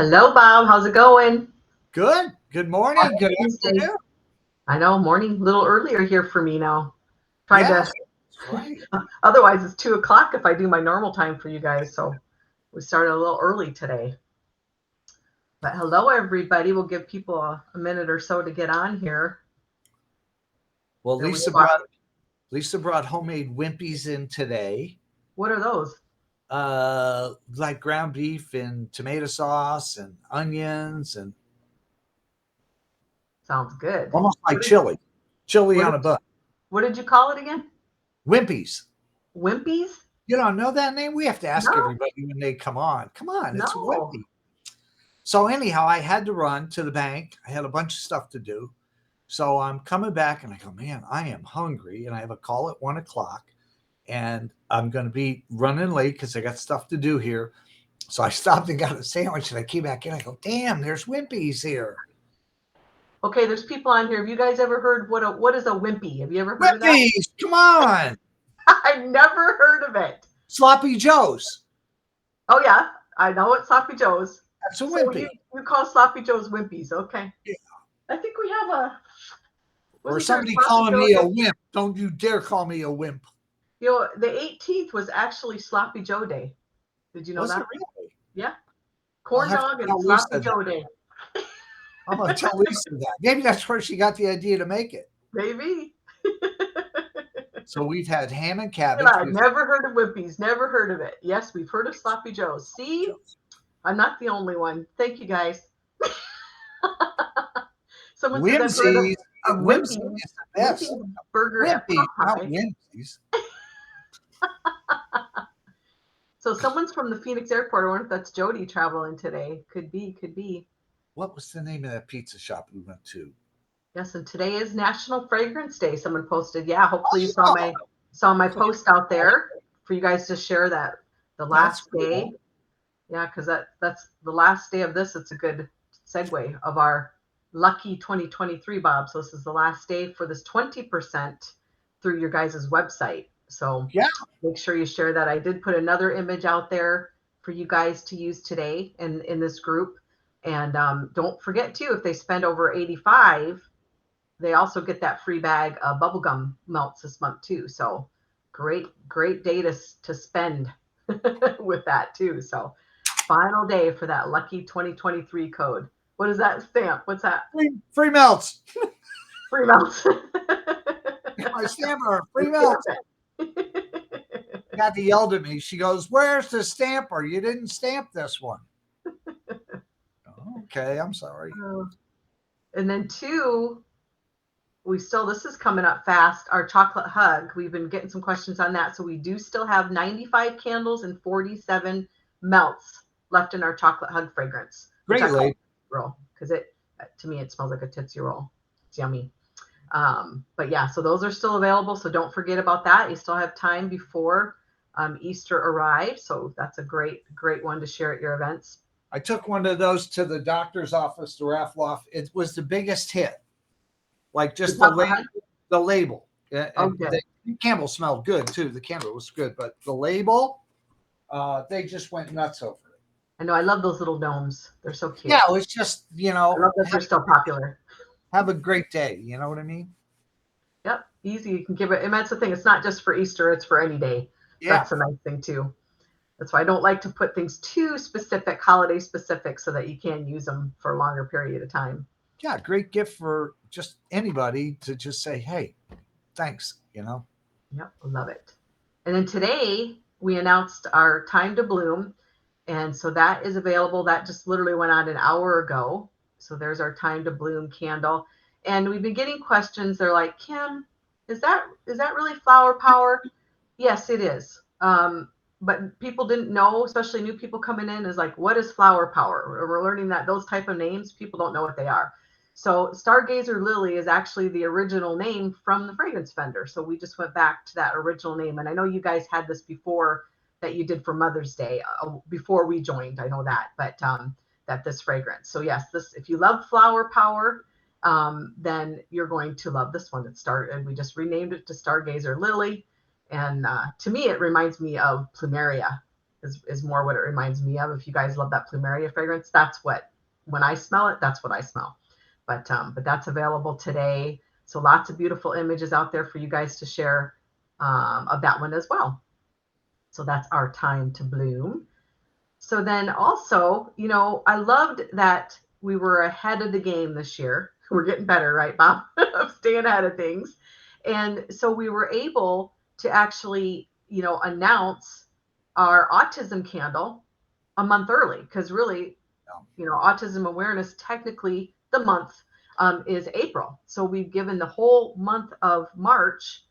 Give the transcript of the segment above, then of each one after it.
Hello, Bob. How's it going? Good. Good morning. Happy Good Tuesday. afternoon. I know, morning, a little earlier here for me now. Tried to, Yes, that's right. otherwise it's 2 o'clock if I do my normal time for you guys. So we started a little early today. But hello, everybody. We'll give people a minute or so to get on here. Well, Then we Lisa swap. brought homemade Wimpies in today. What are those? Like ground beef and tomato sauce and onions and Sounds good. almost like What did, chili. Chili what on did, a bun. what did you call it again? Wimpies. Wimpies? You don't know that name? We have to ask No, everybody when they come on. Come on, it's a no. Wimpy. So anyhow, I had to run to the bank. I had a bunch of stuff to do. So I'm coming back and I go, man, I am hungry. And I have a call at 1 o'clock and I'm going to be running late because I got stuff to do here. So I stopped and got a sandwich and I came back in. I go, damn, there's Wimpy's here. Okay, there's people on here. Have you guys ever heard what is a wimpy? Have you ever heard of that? Wimpy's, come on. I've never heard of it. Sloppy Joe's. Oh yeah, I know it's Sloppy Joe's. That's a So Wimpy. you call Sloppy Joe's Wimpies, okay? Yeah. I think we have a. Or Wasn't there a somebody Sloppy calling me Joe? a wimp. Don't you dare call me a wimp. The 18th was actually Sloppy Joe Day. Did you know Was it that? really? Yeah, I'll corn have to dog and tell Sloppy Lisa that. Joe Day. I'm going to tell Lisa that. Maybe that's where she got the idea to make it. Maybe. So we've had ham and But cabbage. I've We've never heard of Wimpies. Never heard of it. Yes, we've heard of Sloppy Joe's. See, I'm not the only one. Thank you guys. Someone says I've heard Whimsies. of Whimsy Wimpy. is the best. Wimpy burger at Wimpy, not Popeye. Whimsies. So someone's from the Phoenix airport. I wonder if that's Jody traveling today. Could be, could be. What was the name of that pizza shop we went to? Yes, and today is National Fragrance Day. Someone posted. Yeah, hopefully you Oh, saw my post out there for you guys to share that the that's last day. cool. Yeah, because that's the last day of this. It's a good segue of our lucky 2023, Bob. So this is the last day for this 20% through your guys' website. So Yeah, make sure you share that. I did put another image out there for you guys to use today in this group. And don't forget too, if they spend over 85, they also get that free bag of bubblegum melts this month too. So great day to spend with that too. So final day for that lucky 2023 code. What is that stamp? What's that? free melts. Free melts. My stamper, free melts. Kathy yelled at me. She goes, "Where's the stamper? You didn't stamp this one." Okay, I'm sorry. And then two, this is coming up fast, our chocolate hug. We've been getting some questions on that. So we do still have 95 candles and 47 melts left in our chocolate hug fragrance, which I Great call lady. roll because to me it smells like a Tootsie Roll. It's yummy. But yeah, so those are still available. So don't forget about that. You still have time before Easter arrives. So that's a great one to share at your events. I took one of those to the doctor's office to raffle off. It was the biggest hit. Like just the label. And Okay. the candle smelled good too. The candle was good, but the label, they just went nuts over it. I know. I love those little gnomes. They're so cute. Yeah, it's just, I love that they're still popular. Have a great day. You know what I mean? Yep. Easy. You can give it. And that's the thing. It's not just for Easter. It's for any day. Yeah. That's a nice thing too. That's why I don't like to put things too specific, holiday specific, so that you can use them for a longer period of time. Yeah, great gift for just anybody to just say, hey, thanks, Yep, love it. And then today we announced our Time to Bloom. And so that is available. That just literally went on an hour ago. So there's our Time to Bloom candle. And we've been getting questions. They're like, Kim, is that really flower power? Yes, it is. But people didn't know, especially new people coming in, is like, what is flower power? We're learning that those type of names, people don't know what they are. So Stargazer Lily is actually the original name from the fragrance vendor. So we just went back to that original name. And I know you guys had this before that you did for Mother's Day before we joined. I know that, but that this fragrance. So yes, this, if you love flower power, then you're going to love this one. And we just renamed it to Stargazer Lily. And to me, it reminds me of Plumeria. is more what it reminds me of. If you guys love that plumeria fragrance, that's what, when I smell it, that's what I smell. But that's available today. So lots of beautiful images out there for you guys to share of that one as well. So that's our Time to Bloom. So then also, I loved that we were ahead of the game this year. We're getting better, right, Bob? Of staying ahead of things. And so we were able to actually, announce our autism candle a month early, because really, autism awareness, technically the month is April. So we've given the whole month of March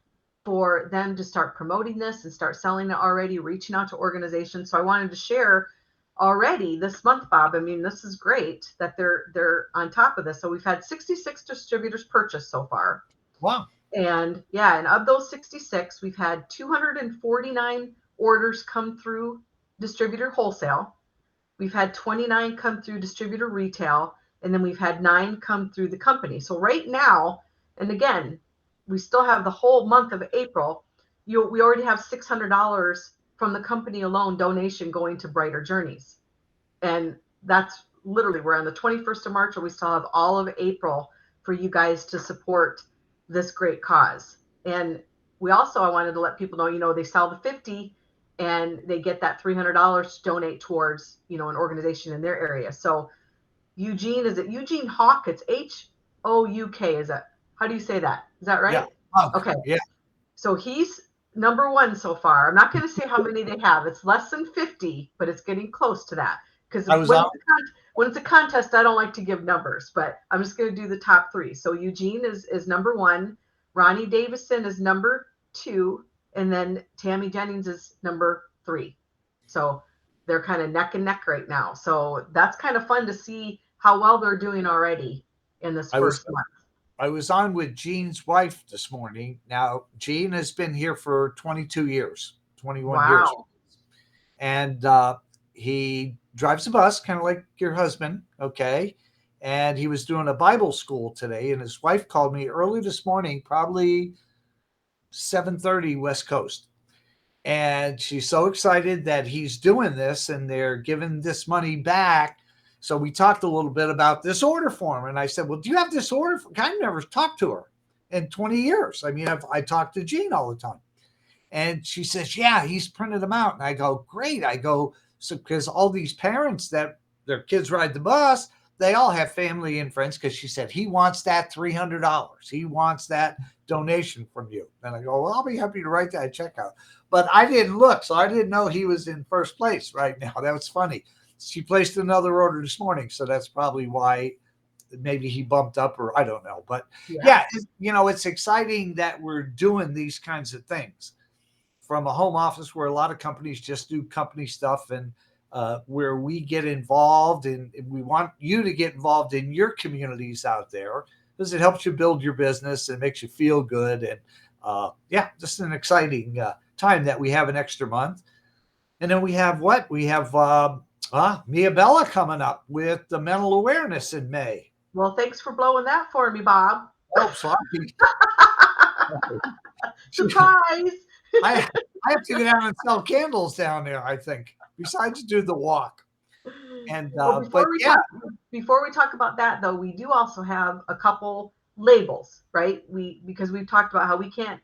for them to start promoting this and start selling it already, reaching out to organizations. So I wanted to share already this month, Bob. I mean, this is great that they're on top of this. So we've had 66 distributors purchase so far. Wow. And yeah, and of those 66, we've had 249 orders come through distributor wholesale. We've had 29 come through distributor retail, and then we've had 9 come through the company. So right now, and again, we still have the whole month of April. We already have $600 from the company alone donation going to Brighter Journeys. And that's literally, we're on the 21st of March, and we still have all of April for you guys to support this great cause. And we also, I wanted to let people know, they sell the 50 and they get that $300 to donate towards, an organization in their area. So Eugene, is it Eugene Hawk? It's Houk. Is that, how do you say that? Is that right? Yeah. Okay. Yeah. So he's number 1 so far. I'm not going to say how many they have. It's less than 50, but it's getting close to that. Because when it's a contest, I don't like to give numbers, but I'm just going to do the top 3. So Eugene is number 1. Ronnie Davison is number 2. And then Tammy Jennings is number 3. So they're kind of neck and neck right now. So that's kind of fun to see how well they're doing already in this first month. I was on with Gene's wife this morning. Now, Gene has been here for 22 years, 21 years. And he drives a bus, kind of like your husband, okay? And he was doing a Bible school today, and his wife called me early this morning, probably 7:30 West Coast. And she's so excited that he's doing this and they're giving this money back. So we talked a little bit about this order form. And I said, well, do you have this order form? I've never talked to her in 20 years. I mean, I talk to Gene all the time. And she says, yeah, he's printed them out. And I go, great. I go, so because all these parents that their kids ride the bus, they all have family and friends, because she said, he wants that $300. He wants that donation from you. And I go, well, I'll be happy to write that check out. But I didn't look, so I didn't know he was in first place right now. That was funny. She placed another order this morning, so that's probably why maybe he bumped up, or I don't know. But yeah, it's exciting that we're doing these kinds of things from a home office where a lot of companies just do company stuff, and where we get involved, and we want you to get involved in your communities out there, because it helps you build your business and makes you feel good. And just an exciting time that we have an extra month. And then we have Mia Bella coming up with the mental awareness in May. Well, thanks for blowing that for me, Bob. Oh, sorry. Surprise. I have to go down and sell candles down there, I think, besides do the walk. And before we talk about that, though, we do also have a couple labels, right? Because we've talked about how we can't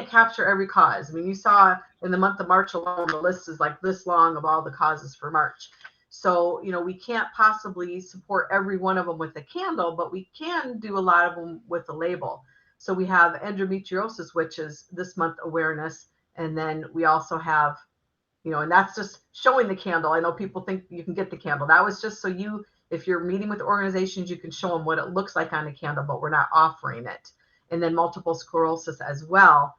capture every cause. I mean, you saw in the month of March alone, the list is like this long of all the causes for March. So, we can't possibly support every one of them with a candle, but we can do a lot of them with a label. So we have endometriosis, which is this month awareness. And then we also have, and that's just showing the candle. I know people think you can get the candle. That was just so if you're meeting with organizations, you can show them what it looks like on a candle, but we're not offering it. And then multiple sclerosis as well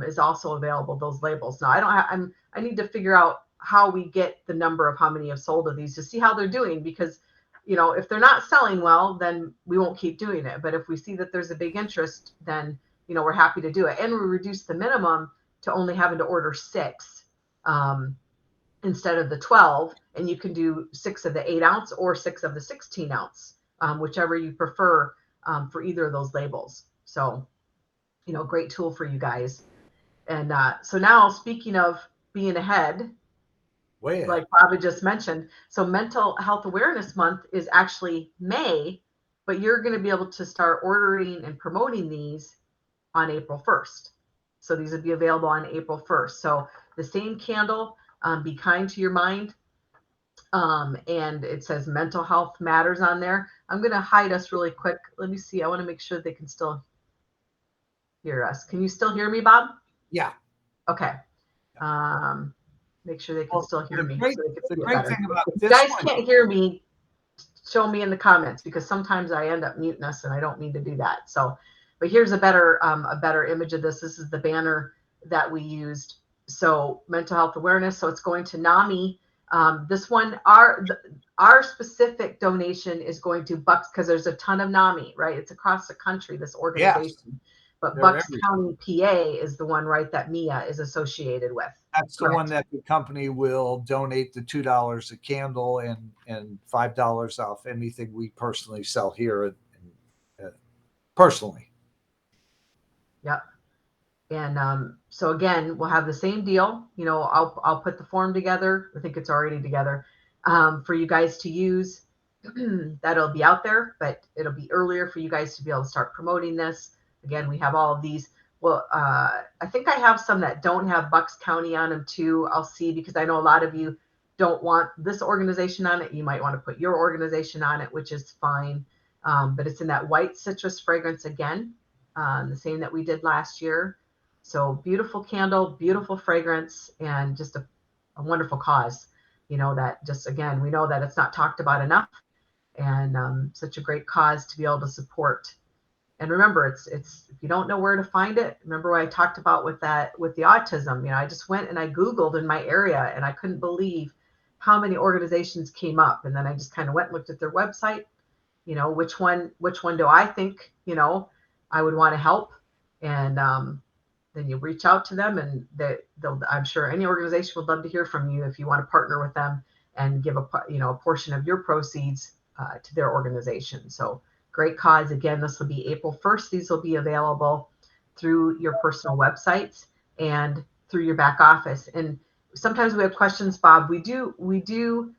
is also available, those labels. Now, I need to figure out how we get the number of how many have sold of these to see how they're doing, because, if they're not selling well, then we won't keep doing it. But if we see that there's a big interest, then, we're happy to do it. And we reduce the minimum to only having to order 6 instead of the 12. And you can do 6 of the 8-ounce or 6 of the 16-ounce, whichever you prefer for either of those labels. So, great tool for you guys. And so now, speaking of being ahead, Well, like Bob had just mentioned. So Mental Health Awareness Month is actually May, but you're going to be able to start ordering and promoting these on April 1st. So these would be available on April 1st. So the same candle, Be Kind to Your Mind. And it says Mental Health Matters on there. I'm going to hide us really quick. Let me see. I want to make sure they can still hear us. Can you still hear me, Bob? yeah. Okay. Make sure they can still hear me so they can The see it great better. thing about If you this guys one, can't hear me, show me in the comments, because sometimes I end up muting us and I don't mean to do that. So, but here's a better image of this. This is the banner that we used. So mental health awareness. So it's going to NAMI. This one, our specific donation is going to Bucks, because there's a ton of NAMI, right? It's across the country, this organization. yes, But they're Bucks everywhere. County, PA is the one, right, that Mia is associated with. That's the Correct. one that the company will donate the $2 a candle and $5 off anything we personally sell here. Personally. Yep. And so again, we'll have the same deal. You know, I'll put the form together. I think it's already together for you guys to use. That'll be out there, but it'll be earlier for you guys to be able to start promoting this. Again, we have all of these. Well, I think I have some that don't have Bucks County on them too. I'll see, because I know a lot of you don't want this organization on it. You might want to put your organization on it, which is fine. But it's in that white citrus fragrance again, the same that we did last year. So beautiful candle, beautiful fragrance, and just a wonderful cause. You know, that just, again, we know that it's not talked about enough, and such a great cause to be able to support. And remember, it's if you don't know where to find it, remember what I talked about with the autism. You know, I just went and I Googled in my area, and I couldn't believe how many organizations came up. And then I just kind of went and looked at their website. You know, which one do I think, you know, I would want to help? And then you reach out to them, and they'll, I'm sure any organization would love to hear from you if you want to partner with them and give a portion of your proceeds to their organization. So great cause. Again, this will be April 1st. These will be available through your personal websites and through your back office. And sometimes we have questions, Bob. We do reduce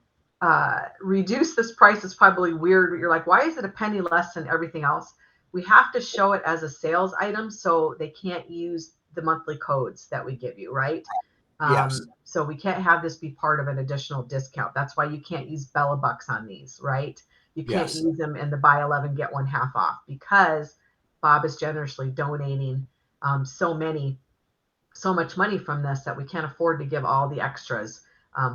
this price. Is probably weird. You're like, why is it a penny less than everything else? We have to show it as a sales item, so they can't use the monthly codes that we give you, right? Yes. So we can't have this be part of an additional discount. That's why you can't use Bella Bucks on these, right? You can't Yes. use them in the buy 11, get one half off, because Bob is generously donating so much money from this that we can't afford to give all the extras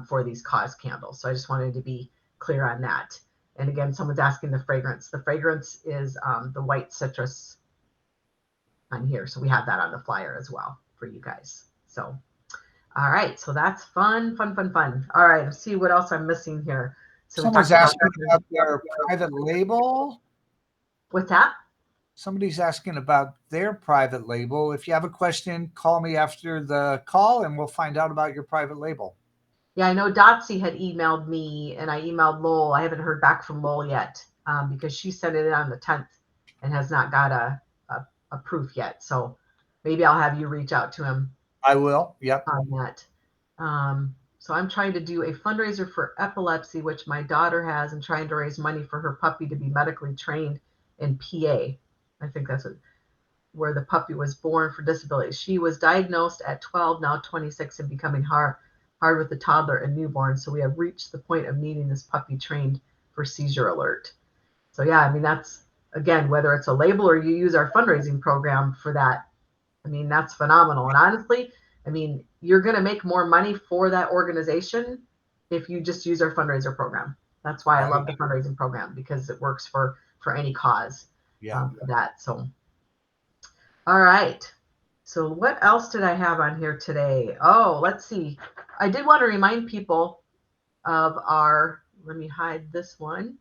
for these cause candles. So I just wanted to be clear on that. And again, someone's asking the fragrance. The fragrance is the white citrus on here. So we have that on the flyer as well for you guys. So, all right. So that's fun. All right. Let's see what else I'm missing here. So Someone's asking about their private label. What's that? Somebody's asking about their private label. If you have a question, call me after the call and we'll find out about your private label. Yeah, I know Dotsy had emailed me, and I emailed Lowell. I haven't heard back from Lowell yet because she sent it in on the 10th and has not got a proof yet. So maybe I'll have you reach out to him. I will. Yep. On that. So I'm trying to do a fundraiser for epilepsy, which my daughter has, and trying to raise money for her puppy to be medically trained in PA. I think that's where the puppy was born for disability. She was diagnosed at 12, now 26, and becoming hard with the toddler and newborn. So we have reached the point of needing this puppy trained for seizure alert. So yeah, I mean, that's, again, whether it's a label or you use our fundraising program for that, I mean, that's phenomenal. And honestly, I mean, you're going to make more money for that organization if you just use our fundraiser program. That's why I love the fundraising program, because it works for any cause for that. So, all right. So what else did I have on here today? Oh, let's see. I did want to remind people of our, let me hide this one.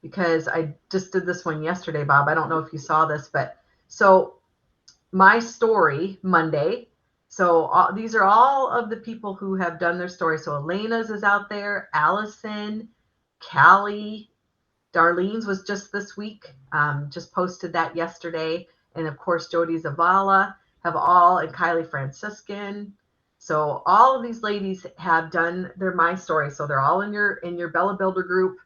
Because I just did this one yesterday, Bob. I don't know if you saw this, but so my story Monday. So these are all of the people who have done their story. So Elena's is out there, Allison, Callie, Darlene's was just this week, just posted that yesterday. And of course, Jody Zavala have all, and Kylie Franciscan. So all of these ladies have done their My Story. So they're all in your Bella Builder group,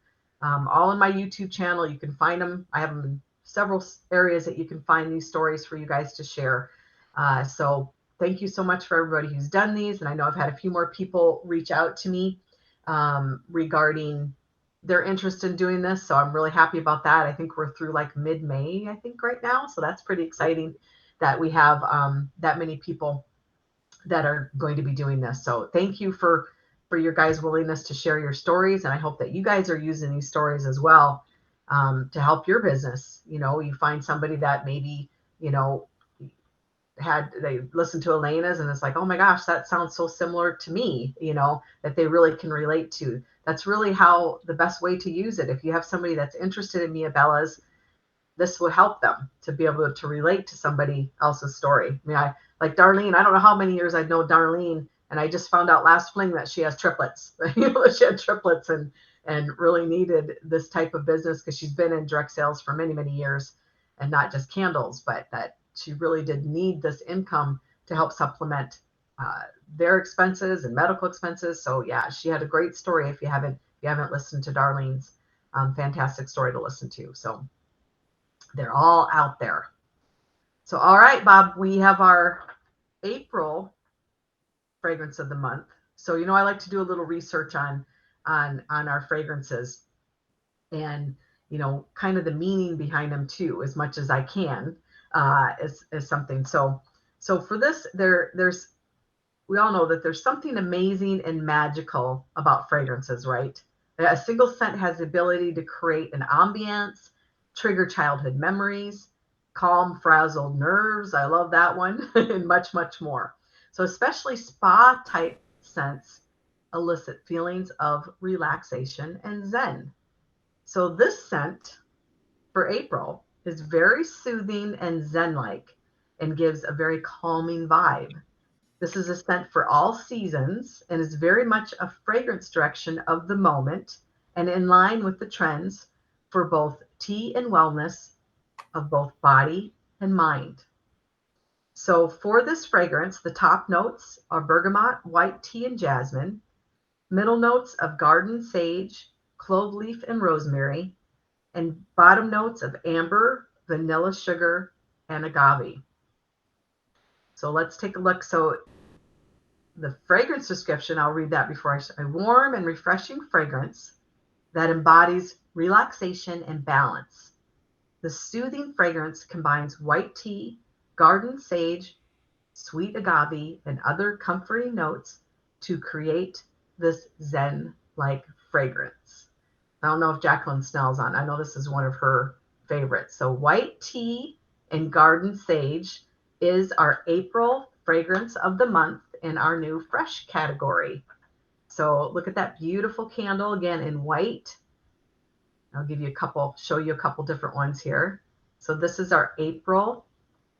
all in my YouTube channel. You can find them. I have them in several areas that you can find these stories for you guys to share. So thank you so much for everybody who's done these. And I know I've had a few more people reach out to me regarding their interest in doing this. So I'm really happy about that. I think we're through like mid-May, I think, right now. So that's pretty exciting that we have that many people that are going to be doing this. So thank you for your guys' willingness to share your stories. And I hope that you guys are using these stories as well to help your business. You know, you find somebody that maybe, you know, they listened to Elena's and it's like, oh my gosh, that sounds so similar to me, you know, that they really can relate to. That's really how the best way to use it. If you have somebody that's interested in Mia Bella's, this will help them to be able to relate to somebody else's story. I mean, I like Darlene. I don't know how many years I've known Darlene, and I just found out last fling that she has triplets. You know, she had triplets and really needed this type of business because she's been in direct sales for many, many years, and not just candles, but that she really did need this income to help supplement their expenses and medical expenses. So yeah, she had a great story. If you haven't listened to Darlene's fantastic story to listen to, so they're all out there. So all right, Bob, we have our April fragrance of the month. So you know, I like to do a little research on our fragrances, and you know, kind of the meaning behind them too, as much as I can, as something. So for this, there's we all know that there's something amazing and magical about fragrances, right? A single scent has the ability to create an ambiance, trigger childhood memories, calm frazzled nerves. I love that one, and much, much more. So especially spa type scents elicit feelings of relaxation and zen. So this scent for April is very soothing and zen-like and gives a very calming vibe. This is a scent for all seasons and is very much a fragrance direction of the moment and in line with the trends for both tea and wellness of both body and mind. So for this fragrance, the top notes are bergamot, white tea, and jasmine, middle notes of garden sage, clove leaf, and rosemary, and bottom notes of amber, vanilla sugar, and agave. So let's take a look. So the fragrance description, I'll read that before I say, a warm and refreshing fragrance that embodies relaxation and balance. The soothing fragrance combines white tea, garden sage, sweet agave, and other comforting notes to create this zen-like fragrance. I don't know if Jacqueline Snell's on. I know this is one of her favorites. So white tea and garden sage is our April fragrance of the month in our new fresh category. So look at that beautiful candle again in white. I'll give you show you a couple different ones here. So this is our April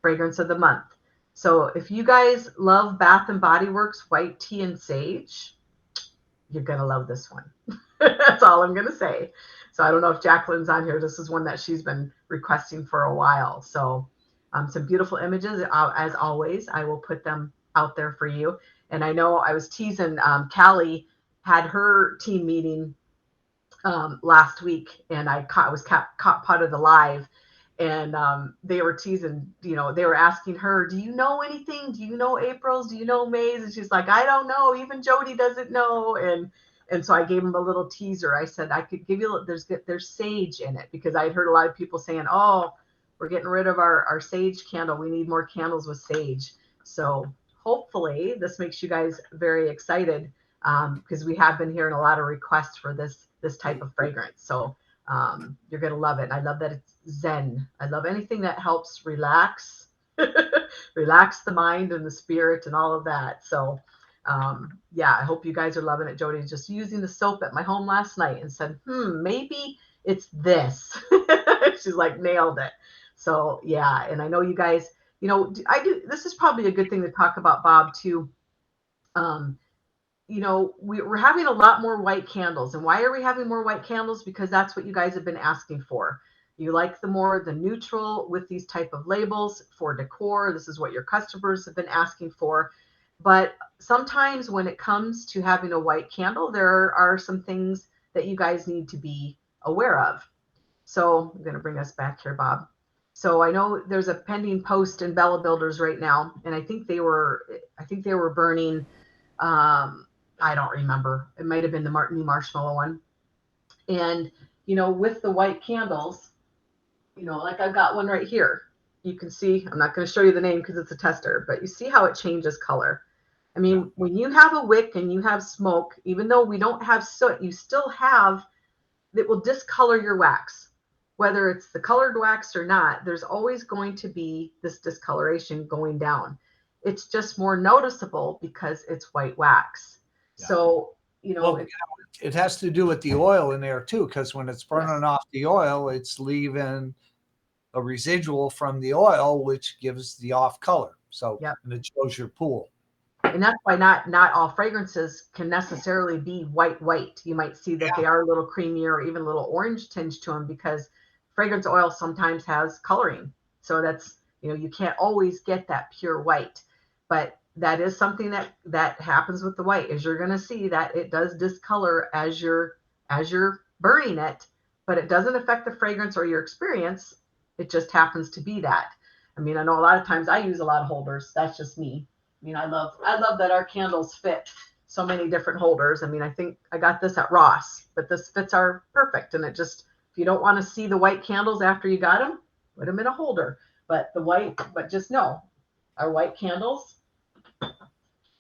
fragrance of the month. So if you guys love Bath and Body Works white tea and sage, you're going to love this one. That's all I'm going to say. So I don't know if Jacqueline's on here. This is one that she's been requesting for a while. So some beautiful images. As always, I will put them out there for you. And I know I was teasing, Callie had her team meeting last week, and I was caught part of the live, and they were teasing, you know, they were asking her, do you know anything? Do you know April's? Do you know May's? And she's like, I don't know. Even Jody doesn't know. And so I gave him a little teaser. I said, I could give you, there's sage in it, because I heard a lot of people saying, oh, we're getting rid of our sage candle. We need more candles with sage. So hopefully this makes you guys very excited, because we have been hearing a lot of requests for this type of fragrance. So you're going to love it. I love that it's zen. I love anything that helps relax the mind and the spirit and all of that. So yeah, I hope you guys are loving it. Jody just using the soap at my home last night and said, maybe it's this. She's like, nailed it. So yeah, and I know you guys, you know, this is probably a good thing to talk about, Bob, too. You know, we're having a lot more white candles. And why are we having more white candles? Because that's what you guys have been asking for. You like the neutral with these type of labels for decor. This is what your customers have been asking for. But sometimes when it comes to having a white candle, there are some things that you guys need to be aware of. So I'm going to bring us back here, Bob. So I know there's a pending post in Bella Builders right now, and I think they were burning. I don't remember. It might have been the new marshmallow one. And with the white candles, like I've got one right here. You can see. I'm not going to show you the name because it's a tester, but you see how it changes color. I Yeah. mean, when you have a wick and you have smoke, even though we don't have soot, you still have that will discolor your wax. Whether it's the colored wax or not, there's always going to be this discoloration going down. It's just more noticeable because it's white wax. Yeah. So, Well, it has to do with the oil in there too, because when it's burning yes. off the oil, it's leaving a residual from the oil, which gives the off color. So, Yep. and it shows your pool. And that's why not all fragrances can necessarily be white. You might see that they are a little creamier or even a little orange tinge to them because fragrance oil sometimes has coloring. So that's, you can't always get that pure white. But that is something that happens with the white, is you're going to see that it does discolor as you're burning it, but it doesn't affect the fragrance or your experience. It just happens to be that. I mean, I know a lot of times I use a lot of holders. That's just me. I mean, I love that our candles fit so many different holders. I mean, I think I got this at Ross, but this fits are perfect. And it just, if you don't want to see the white candles after you got them, put them in a holder. But just know, our white candles,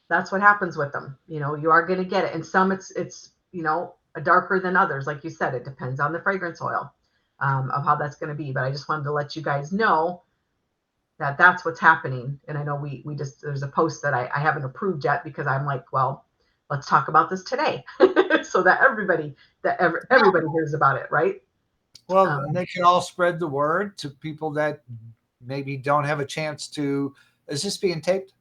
that's what happens with them. You are going to get it. And some it's a darker than others. Like you said, it depends on the fragrance oil of how that's going to be. But I just wanted to let you guys know that's what's happening. And I know we just, there's a post that I haven't approved yet because I'm like, well, let's talk about this today so that everybody hears about it, right? Well, and they can all spread the word to people that maybe don't have a chance to. Is this being taped?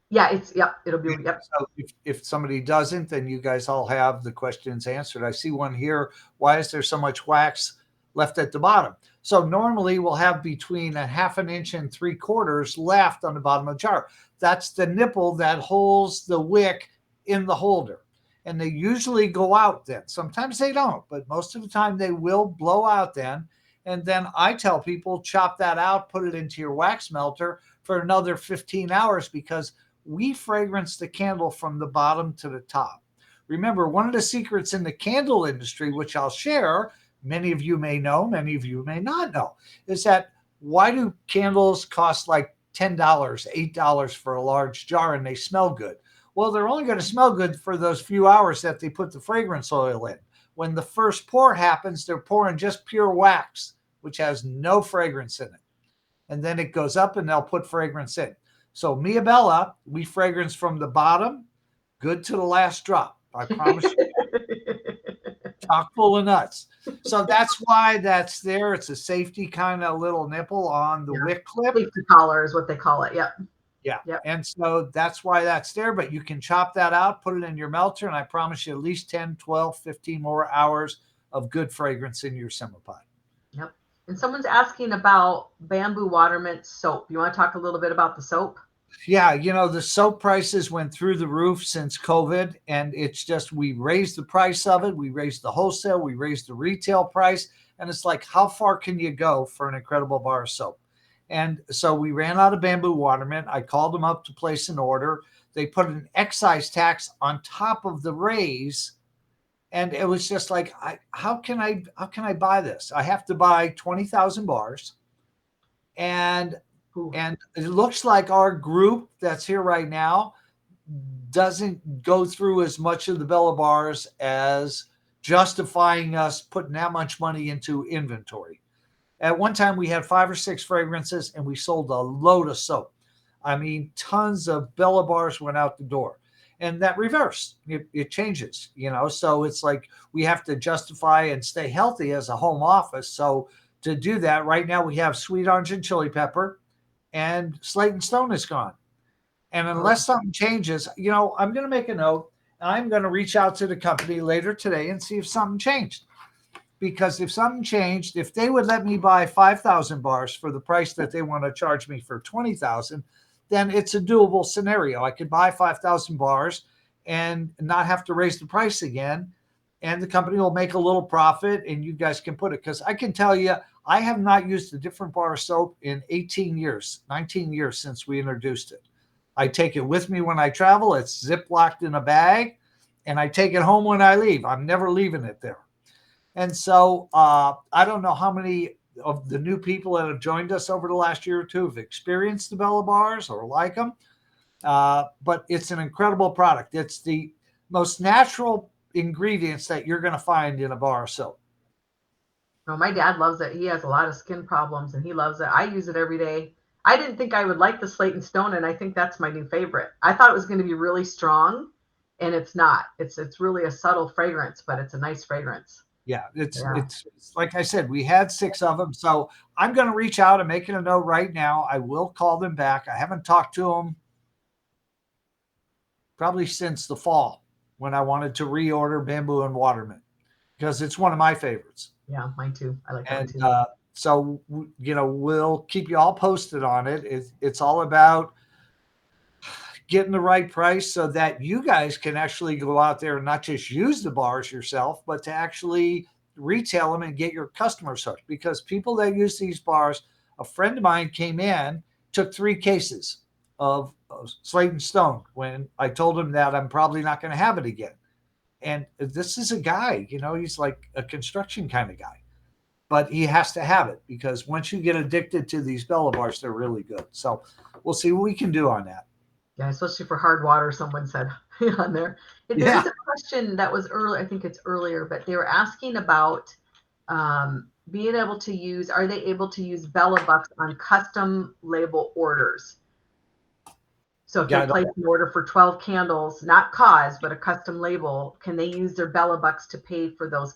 Yeah, it'll be, yep. So if somebody doesn't, then you guys all have the questions answered. I see one here. Why is there so much wax left at the bottom? So normally we'll have between a half an inch and 3/4 left on the bottom of the jar. That's the nipple that holds the wick in the holder. And they usually go out then. Sometimes they don't, but most of the time they will blow out then. And then I tell people, chop that out, put it into your wax melter for another 15 hours because we fragrance the candle from the bottom to the top. Remember, one of the secrets in the candle industry, which I'll share, many of you may know, many of you may not know, is that why do candles cost like $10, $8 for a large jar and they smell good? Well, they're only going to smell good for those few hours that they put the fragrance oil in. When the first pour happens, they're pouring just pure wax, which has no fragrance in it. And then it goes up and they'll put fragrance in. So Mia Bella, we fragrance from the bottom, good to the last drop. I promise you. Chock full of nuts. So that's why that's there. It's a safety kind of little nipple on the wick clip. Safety collar is what they call it. Yep. Yeah. Yep. And so that's why that's there. But you can chop that out, put it in your melter, and I promise you at least 10, 12, 15 more hours of good fragrance in your Simapod. Yep. And someone's asking about bamboo watermint soap. You want to talk a little bit about the soap? Yeah, the soap prices went through the roof since COVID, and it's just we raised the price of it. We raised the wholesale, we raised the retail price, and it's like, how far can you go for an incredible bar of soap? And so we ran out of bamboo watermint. I called them up to place an order. They put an excise tax on top of the raise, and it was just like, how can I buy this? I have to buy 20,000 bars, and it looks like our group that's here right now doesn't go through as much of the Bella bars as justifying us putting that much money into inventory. At one time, we had 5 or 6 fragrances and we sold a load of soap. I mean, tons of Bella bars went out the door. And that reversed. It changes, So it's like we have to justify and stay healthy as a home office. So to do that, right now we have sweet orange and chili pepper, and Slate and Stone is gone. And unless something changes, I'm going to make a note. I'm going to reach out to the company later today and see if something changed. Because if something changed, if they would let me buy 5,000 bars for the price that they want to charge me for 20,000, then it's a doable scenario. I could buy 5,000 bars and not have to raise the price again. And the company will make a little profit and you guys can put it. Because I can tell you, I have not used a different bar of soap in 18 years, 19 years since we introduced it. I take it with me when I travel. It's ziplocked in a bag and I take it home when I leave. I'm never leaving it there. And so I don't know how many of the new people that have joined us over the last year or two have experienced the Bella bars or like them. But it's an incredible product. It's the most natural ingredients that you're going to find in a bar of soap. No, my dad loves it. He has a lot of skin problems and he loves it. I use it every day. I didn't think I would like the Slate and Stone, and I think that's my new favorite. I thought it was going to be really strong, and it's not. It's really a subtle fragrance, but it's a nice fragrance. Yeah, it's like I said, we had 6 of them. So I'm going to reach out and making a note right now. I will call them back. I haven't talked to them probably since the fall when I wanted to reorder Bamboo and Waterman because it's one of my favorites. Yeah, mine too. I like that too. So, we'll keep you all posted on it. It's all about getting the right price so that you guys can actually go out there and not just use the bars yourself, but to actually retail them and get your customers hooked. Because people that use these bars, a friend of mine came in, took 3 cases of Slate and Stone when I told him that I'm probably not going to have it again. And this is a guy, he's like a construction kind of guy. But he has to have it because once you get addicted to these Bella bars, they're really good. So we'll see what we can do on that. Yeah, especially for hard water, someone said on there. There is a question that was early, I think it's earlier, but they were asking about being able to use, are they able to use Bella Bucks on custom label orders? So if they place an order for 12 candles, not cause, but a custom label, can they use their Bella Bucks to pay for those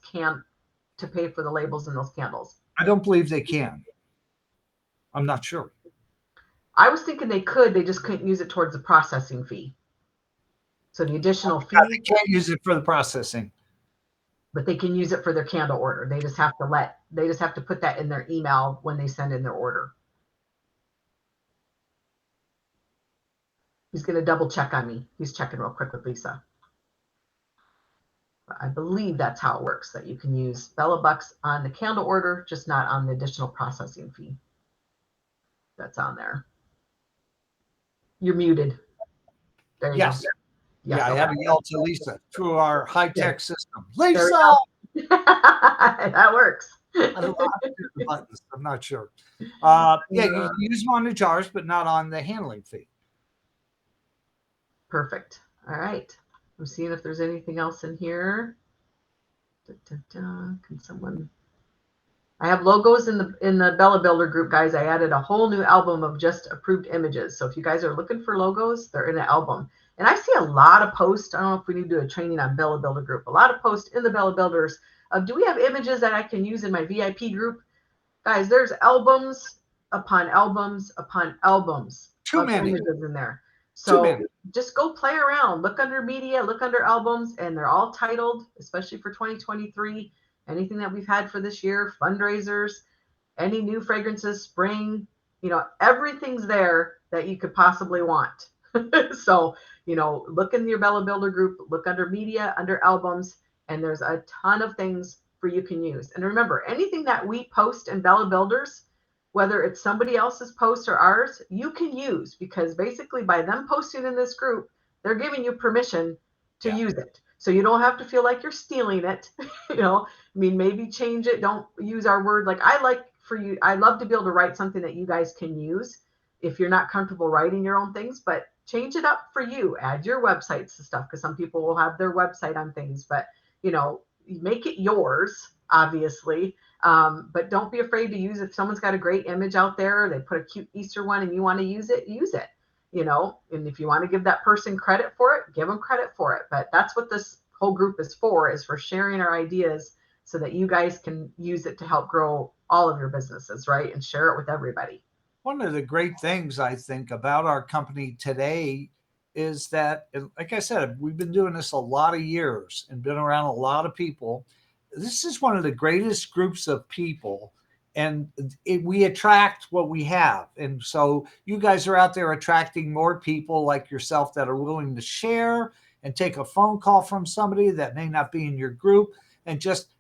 to pay for the labels in those candles? I don't believe they can. I'm not sure. I was thinking they could, they just couldn't use it towards the processing fee. So the additional fee. They can't use it for the processing. But they can use it for their candle order. They just have to put that in their email when they send in their order. He's going to double check on me. He's checking real quick with Lisa. I believe that's how it works, that you can use Bella Bucks on the candle order, just not on the additional processing fee. That's on there. You're muted. There you go. Yeah, I had to yell to Lisa through our high-tech system. Lisa! That works. I'm not sure. You can use them on the jars, but not on the handling fee. Perfect. All right. I'm seeing if there's anything else in here. Can someone? I have logos in the Bella Builder group, guys. I added a whole new album of just approved images. So if you guys are looking for logos, they're in an album. And I see a lot of posts. I don't know if we need to do a training on Bella Builder group. A lot of posts in the Bella Builders of, do we have images that I can use in my VIP group? Guys, there's albums upon albums upon albums. Too many images in there. So just go play around. Look under media, look under albums, and they're all titled, especially for 2023. Anything that we've had for this year, fundraisers, any new fragrances, spring, everything's there that you could possibly want. So, look in your Bella Builder group, look under media, under albums, and there's a ton of things for you can use. And remember, anything that we post in Bella Builders, whether it's somebody else's post or ours, you can use, because basically by them posting in this group, they're giving you permission to use it. So you don't have to feel like you're stealing it. Maybe change it. Don't use our word. Like I love to be able to write something that you guys can use if you're not comfortable writing your own things, but change it up for you. Add your websites to stuff, because some people will have their website on things, but make it yours, obviously. But don't be afraid to use it. If someone's got a great image out there, they put a cute Easter one and you want to use it, and if you want to give that person credit for it, give them credit for it. But that's what this whole group is for sharing our ideas so that you guys can use it to help grow all of your businesses, right? And share it with everybody. One of the great things I think about our company today is that, like I said, we've been doing this a lot of years and been around a lot of people. This is one of the greatest groups of people. and we attract what we have. And so you guys are out there attracting more people like yourself that are willing to share and take a phone call from somebody that may not be in your group, and just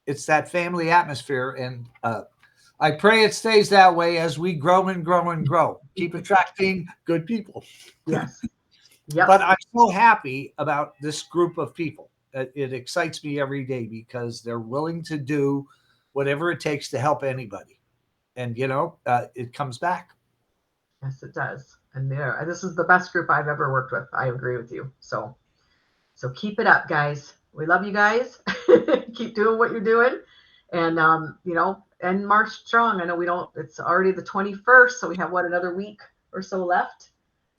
it's that family atmosphere. And I pray it stays that way as we grow and grow and grow. Keep attracting good people. Yes. Yep. But I'm so happy about this group of people. It excites me every day because they're willing to do whatever it takes to help anybody. And, it comes back. Yes, it does. And this is the best group I've ever worked with. I agree with you. So keep it up, guys. We love you guys. Keep doing what you're doing. And, and March strong. I know it's already the 21st. So we have another week or so left.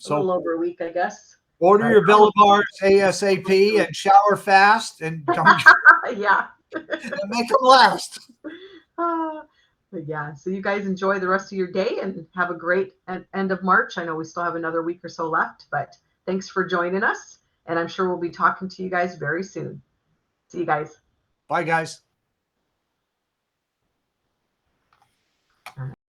A little over a week, I guess. Order your Billabars ASAP and shower fast and don't yeah. and make them last. But yeah, so you guys enjoy the rest of your day and have a great end of March. I know we still have another week or so left, but thanks for joining us. And I'm sure we'll be talking to you guys very soon. See you guys. Bye, guys.